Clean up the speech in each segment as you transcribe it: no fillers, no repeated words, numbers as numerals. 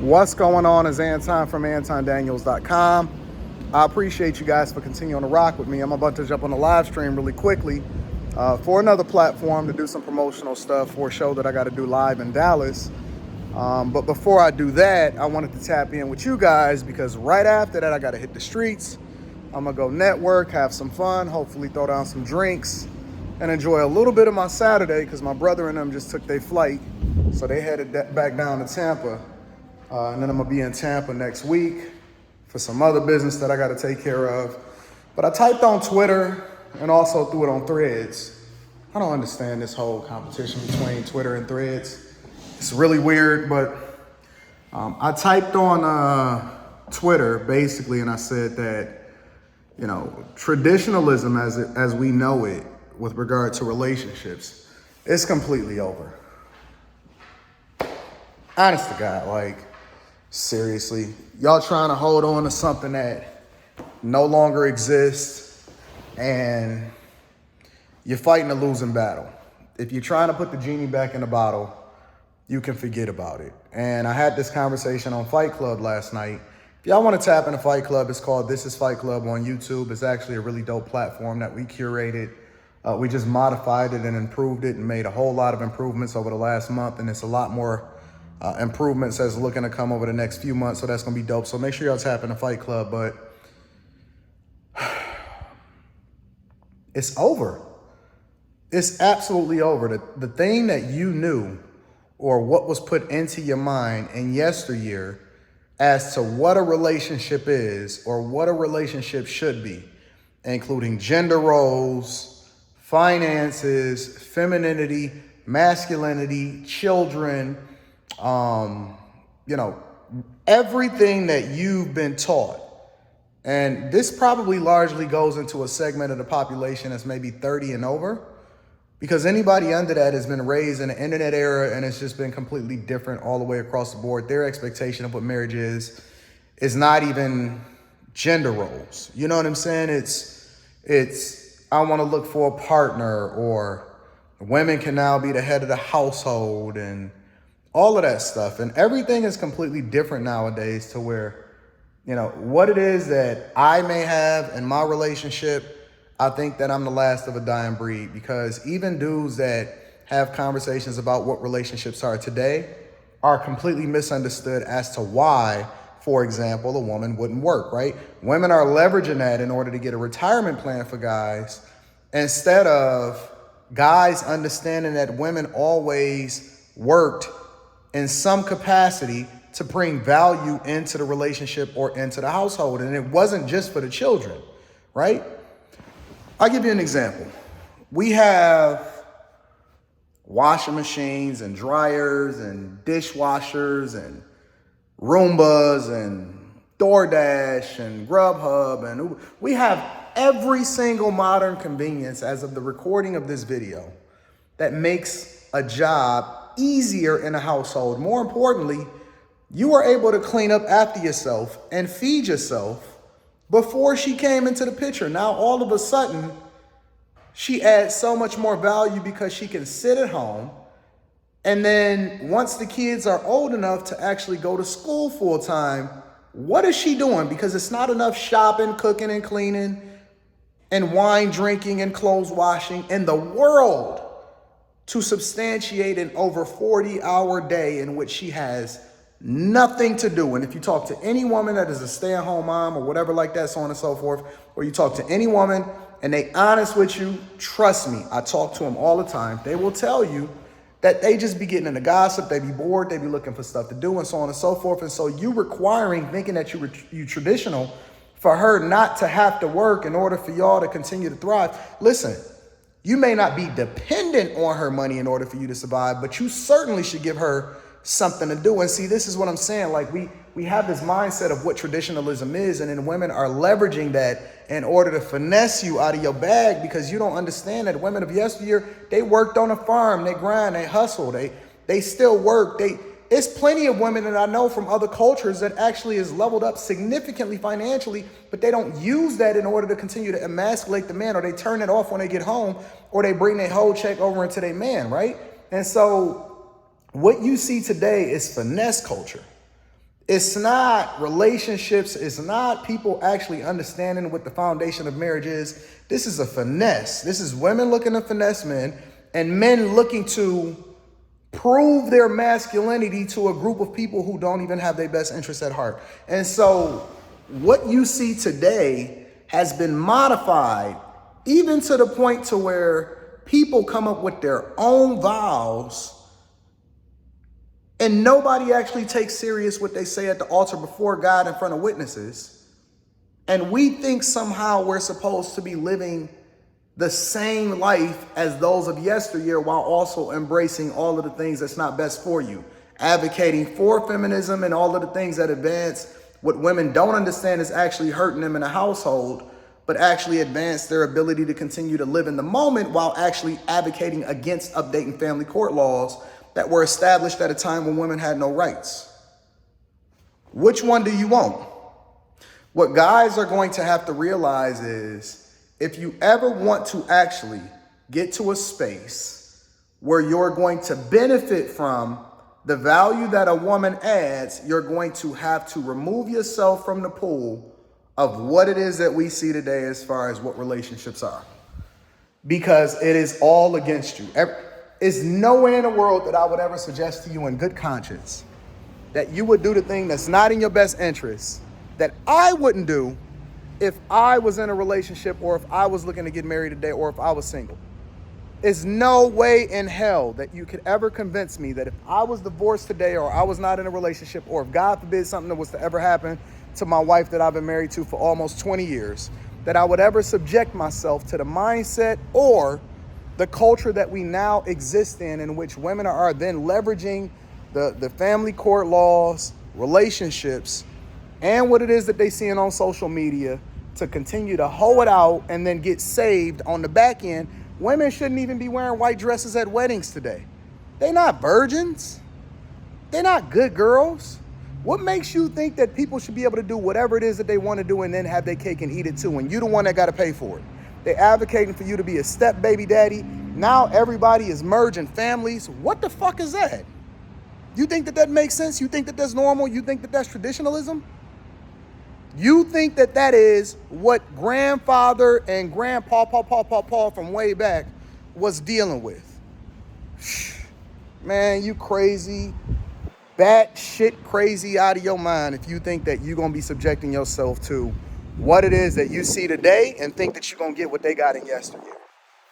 What's going on is Anton from AntonDaniels.com. I appreciate you guys for continuing to rock with me. I'm about to jump on the live stream really quickly for another platform to do some promotional stuff for a show that I got to do live in Dallas. But before I do that, I wanted to tap in with you guys because right after that, I got to hit the streets. I'm going to go network, have some fun, hopefully throw down some drinks, and enjoy a little bit of my Saturday because my brother and them just took their flight. So they headed back down to Tampa. And then I'm going to be in Tampa next week for some other business that I got to take care of. But I typed on Twitter and also threw it on Threads. I don't understand this whole competition between Twitter and Threads. It's really weird, but I typed on Twitter basically, and I said that, you know, traditionalism as we know it with regard to relationships is completely over. Honest to God, like, seriously, y'all trying to hold on to something that no longer exists and you're fighting a losing battle. If you're trying to put the genie back in the bottle, you can forget about it. And I had this conversation on Fight Club last night. If y'all want to tap into Fight Club, it's called This Is Fight Club on YouTube. It's actually a really dope platform that we curated. We just modified it and improved it and made a whole lot of improvements over the last month. And it's a lot more improvements that's looking to come over the next few months. So that's going to be dope. So make sure y'all tap into Fight Club. But it's over. It's absolutely over. The thing that you knew or what was put into your mind in yesteryear as to what a relationship is or what a relationship should be, including gender roles, finances, femininity, masculinity, children, you know, everything that you've been taught. And this probably largely goes into a segment of the population that's maybe 30 and over, because anybody under that has been raised in the internet era and it's just been completely different all the way across the board. Their expectation of what marriage is not even gender roles. You know what I'm saying? It's I want to look for a partner, or women can now be the head of the household and all of that stuff. And everything is completely different nowadays to where, you know, what it is that I may have in my relationship, I think that I'm the last of a dying breed, because even dudes that have conversations about what relationships are today are completely misunderstood as to why, for example, a woman wouldn't work, right? Women are leveraging that in order to get a retirement plan for guys, instead of guys understanding that women always worked in some capacity to bring value into the relationship or into the household. And it wasn't just for the children, right? I'll give you an example. We have washing machines and dryers and dishwashers and Roombas and DoorDash and Grubhub and Uber. We have every single modern convenience as of the recording of this video that makes a job easier in a household. More importantly, you are able to clean up after yourself and feed yourself before she came into the picture. Now, all of a sudden, she adds so much more value because she can sit at home. And then once the kids are old enough to actually go to school full time, what is she doing? Because it's not enough shopping, cooking, and cleaning, and wine drinking and clothes washing in the world to substantiate an over 40-hour day in which she has nothing to do. And if you talk to any woman that is a stay-at-home mom or whatever like that, so on and so forth, or you talk to any woman and they honest with you, trust me, I talk to them all the time. They will tell you that they just be getting into gossip, they be bored, they be looking for stuff to do, and so on and so forth. And so you requiring, thinking that you traditional for her not to have to work in order for y'all to continue to thrive. Listen, you may not be dependent on her money in order for you to survive, but you certainly should give her something to do. And see, this is what I'm saying. Like we have this mindset of what traditionalism is, and then women are leveraging that in order to finesse you out of your bag, because you don't understand that women of yesteryear, they worked on a farm, they grind, they hustle, they still work. It's plenty of women that I know from other cultures that actually is leveled up significantly financially, but they don't use that in order to continue to emasculate the man, or they turn it off when they get home, or they bring their whole check over into their man, right? And so what you see today is finesse culture. It's not relationships. It's not people actually understanding what the foundation of marriage is. This is a finesse. This is women looking to finesse men and men looking to prove their masculinity to a group of people who don't even have their best interests at heart. And so what you see today has been modified even to the point to where people come up with their own vows and nobody actually takes serious what they say at the altar before God in front of witnesses. And we think somehow we're supposed to be living the same life as those of yesteryear while also embracing all of the things that's not best for you. Advocating for feminism and all of the things that advance what women don't understand is actually hurting them in a household, but actually advance their ability to continue to live in the moment while actually advocating against updating family court laws that were established at a time when women had no rights. Which one do you want? What guys are going to have to realize is if you ever want to actually get to a space where you're going to benefit from the value that a woman adds, you're going to have to remove yourself from the pool of what it is that we see today as far as what relationships are. Because it is all against you. There's no way in the world that I would ever suggest to you in good conscience that you would do the thing that's not in your best interest, that I wouldn't do if I was in a relationship or if I was looking to get married today or if I was single. There's no way in hell that you could ever convince me that if I was divorced today or I was not in a relationship or if God forbid something that was to ever happen to my wife that I've been married to for almost 20 years, that I would ever subject myself to the mindset or the culture that we now exist in which women are then leveraging the family court laws, relationships, and what it is that they seeing on social media to continue to hoe it out and then get saved on the back end. Women shouldn't even be wearing white dresses at weddings today. They're not virgins. They're not good girls. What makes you think that people should be able to do whatever it is that they want to do and then have their cake and eat it too, and you're the one that got to pay for it? They're advocating for you to be a step baby daddy. Now everybody is merging families. What the fuck is that? You think that makes sense? You think that that's normal? You think that that's traditionalism? You think that that is what grandfather and grandpa from way back was dealing with? Man, you crazy, batshit crazy out of your mind if you think that you're going to be subjecting yourself to what it is that you see today and think that you're going to get what they got in yesteryear.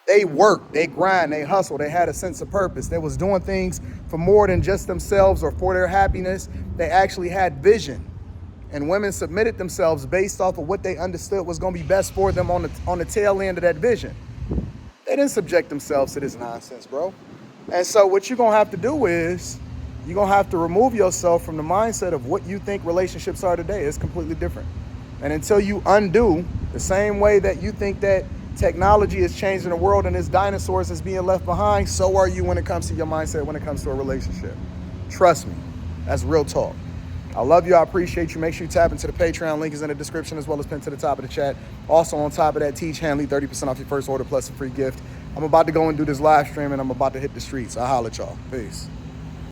They worked, they grind, they hustle, they had a sense of purpose. They was doing things for more than just themselves or for their happiness. They actually had vision. And women submitted themselves based off of what they understood was going to be best for them on the tail end of that vision. They didn't subject themselves to this nonsense, bro. And so what you're going to have to do is you're going to have to remove yourself from the mindset of what you think relationships are today. It's completely different. And until you undo the same way that you think that technology is changing the world and it's dinosaurs is being left behind, so are you when it comes to your mindset, when it comes to a relationship. Trust me, that's real talk. I love you. I appreciate you. Make sure you tap into the Patreon. Link is in the description as well as pinned to the top of the chat. Also on top of that, teach Hanley 30% off your first order plus a free gift. I'm about to go and do this live stream and I'm about to hit the streets. I'll holler at y'all. Peace.